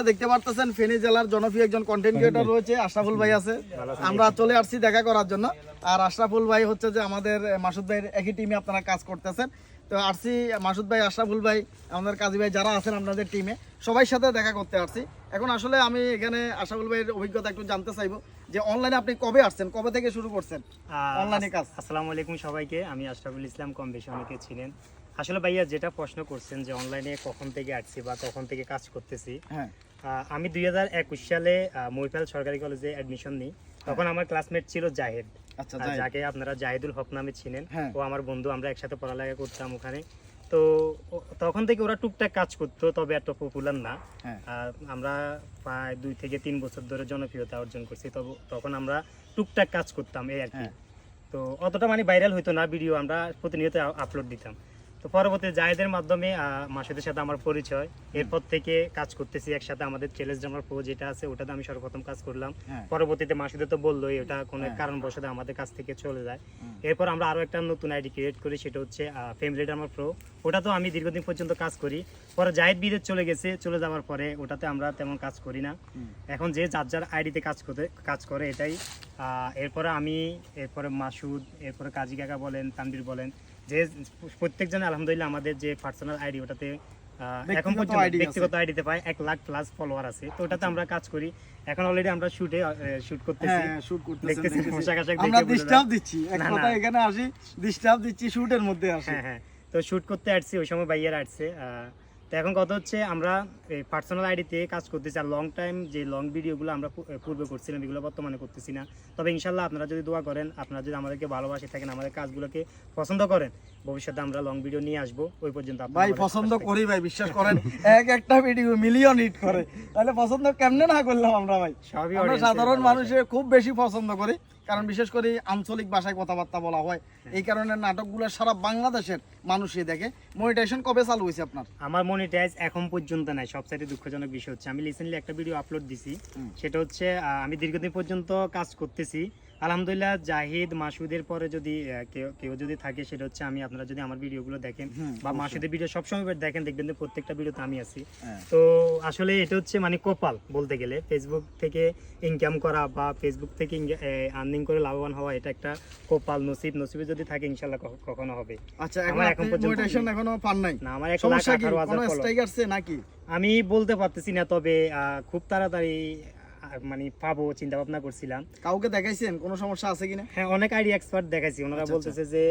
দেখতে পারতেছেন ফেনী জেলার জনপ্রিয় একজন কন্টেন্ট ক্রিয়েটর রয়েছে, আশরাফুল ভাই আছে। আমরা চলে আসছি দেখা করার জন্য। আর আশরাফুল ভাই হচ্ছে যে আমাদের মাসুদ ভাইয়ের একই টিমে আপনারা কাজ করতেছেন। তো আসছি মাসুদ ভাই, আশরাফুল ভাই, আমাদের কাজী ভাই যারা আছেন আপনাদের টিমে সবাই সাথে দেখা করতে আসছি। এখন আসলে আমি এখানে আশরাফুল ভাইয়ের অভিজ্ঞতা একটু জানতে চাইবো যে অনলাইনে আপনি কবে আসছেন, কবে থেকে শুরু করছেন অনলাইনে কাজ? আসসালামু আলাইকুম সবাইকে, আমি আশরাফুল ইসলাম। কম বেশি অনেকে ছিলেন। আসলে ভাইয়া যেটা প্রশ্ন করছেন যে অনলাইনে কখন থেকে আসছি বা কখন থেকে কাজ করতেছি, হ্যাঁ, আমি 2021 সালে মহিপাল সরকারি কলেজে অ্যাডমিশন নিই। তখন আমার ক্লাসমেট ছিল জাহেদ, আচ্ছা, যাকে আপনারা জাহিদুল হক নামে চিনেন। হ্যাঁ। ও আমার বন্ধু, আমরা একসাথে পড়ালেখা করতাম ওখানে। তো তখন থেকে ওরা টুকটাক কাজ করতো, তবে এত পপুলার না। হ্যাঁ। আমরা প্রায় 2 থেকে 3 বছর ধরে জনপ্রিয়তা অর্জন করছি। তখন আমরা টুকটাক কাজ করতাম এই আর কি। হ্যাঁ। তো অতটা মানে ভাইরাল হইতো না, ভিডিও আমরা প্রতিনিয়ত আপলোড দিতাম। তো পরবর্তী জাহেদের মাধ্যমে মাসুদের সাথে আমার পরিচয়। এরপর থেকে কাজ করতেছি একসাথে। আমাদের চ্যালেঞ্জ জামার প্রো যেটা আছে ওটাতে আমি সর্বপ্রথম কাজ করলাম। হ্যাঁ। পরবর্তীতে মাসুদে তো বললোই ওটা কোনো হ্যাঁ। কারণবশত আমাদের কাছ থেকে চলে যায়। এরপর আমরা আরো একটা নতুন আইডি ক্রিয়েট করি, সেটা হচ্ছে ফ্যামিলি ড্রামা প্রো। ওটা তো আমি দীর্ঘদিন পর্যন্ত কাজ করি। পরে জাহিদ বিদেশ চলে যাওয়ার পরে ওটাতে আমরা তেমন কাজ করি না। এখন যে যার আইডিতে কাজ করে এটাই। এরপরে আমি, এরপরে মাসুদ, এরপরে কাজী কাকা বলেন, তানভীর বলেন, যে প্রত্যেকজন আলহামদুলিল্লাহ আমাদের যে পার্সোনাল আইডি ওটাতে এখন পর্যন্ত ব্যক্তিগত আইডিতে পাই 1 লাখ প্লাস ফলোয়ার আছে। তো ওটাতে আমরা কাজ করি। এখন অলরেডি আমরা শুট করতেছি। হ্যাঁ, শুট করতেছি। দেখতেছি পোশাক আশাক দেখে আমরা ডিস্টার্ব দিচ্ছি, এক কথা এখানে আসি ডিস্টার্ব দিচ্ছি, শুটের মধ্যে আসি। হ্যাঁ, হ্যাঁ। তো শুট করতে আসছি, ওই সময় ভাইয়ারা আসছে। তো এখন কথা হচ্ছে আমরা পার্সোনাল আইডিতে কাজ করতেছি। আর লং টাইম যে লং ভিডিওগুলো আমরা পূর্বে করছিলাম এগুলো বর্তমানে করতেছি না। তবে ইনশাল্লাহ আপনারা যদি দোয়া করেন, আপনারা যদি আমাদেরকে ভালোবাসে থাকেন, আমাদের কাজগুলোকে পছন্দ করেন, ভবিষ্যতে আমরা লং ভিডিও নিয়ে আসবো। ওই পর্যন্ত ভাই পছন্দ করি ভাই, বিশ্বাস করেন একটা ভিডিও মিলিয়ন হিট করে, তাহলে পছন্দ কেমনে না করলাম আমরা ভাই। আমরা সাধারণ মানুষের খুব বেশি পছন্দ করি, কারণ বিশেষ করে আঞ্চলিক ভাষায় কথাবার্তা বলা হয়। এই কারণে নাটকগুলো সারা বাংলাদেশের মানুষই দেখে। মনিটাইজেশন কবে চালু হয়েছে আপনার? আমার মনিটাইজ এখন পর্যন্ত নাই। সবচেয়ে দুঃখজনক বিষয় হচ্ছে আমি রিসেন্টলি একটা ভিডিও আপলোড দিছি। সেটা হচ্ছে আমি দীর্ঘদিন পর্যন্ত কাজ করতেছি আলহামদুলিল্লাহ। জাহিদ, মাসুদের পরে যদি কেউ যদি থাকে, সেটা হচ্ছে আমি। আপনারা যদি আমার ভিডিওগুলো দেখেন বা মাসুদের ভিডিও সবসময় দেখেন, দেখবেন যে প্রত্যেকটা ভিডিওতে আমি আছি। তো আসলে এটা হচ্ছে মানে কপাল বলতে গেলে। ফেসবুক থেকে ইনকাম করা বা ফেসবুক থেকে আর্নিং করে লাভবান হওয়া, এটা একটা কপাল, নসিবে যদি থাকে ইনশাআল্লাহ কখনো হবে। আচ্ছা, এখন মনিটাইজেশন এখনো পান নাই? না, আমার 1,18,000 স্ট্রাইক আসছে নাকি আমি বলতে পারতেছি না, তবে খুব তাড়াতাড়ি মানে পাবো চিন্তা ভাবনা করছিলাম। কাউকে দেখাইছেন কোনো সমস্যা আছে কিনা? হ্যাঁ, অনেক আইডি এক্সপার্ট দেখাইছি। ওনারা বলতেছে যে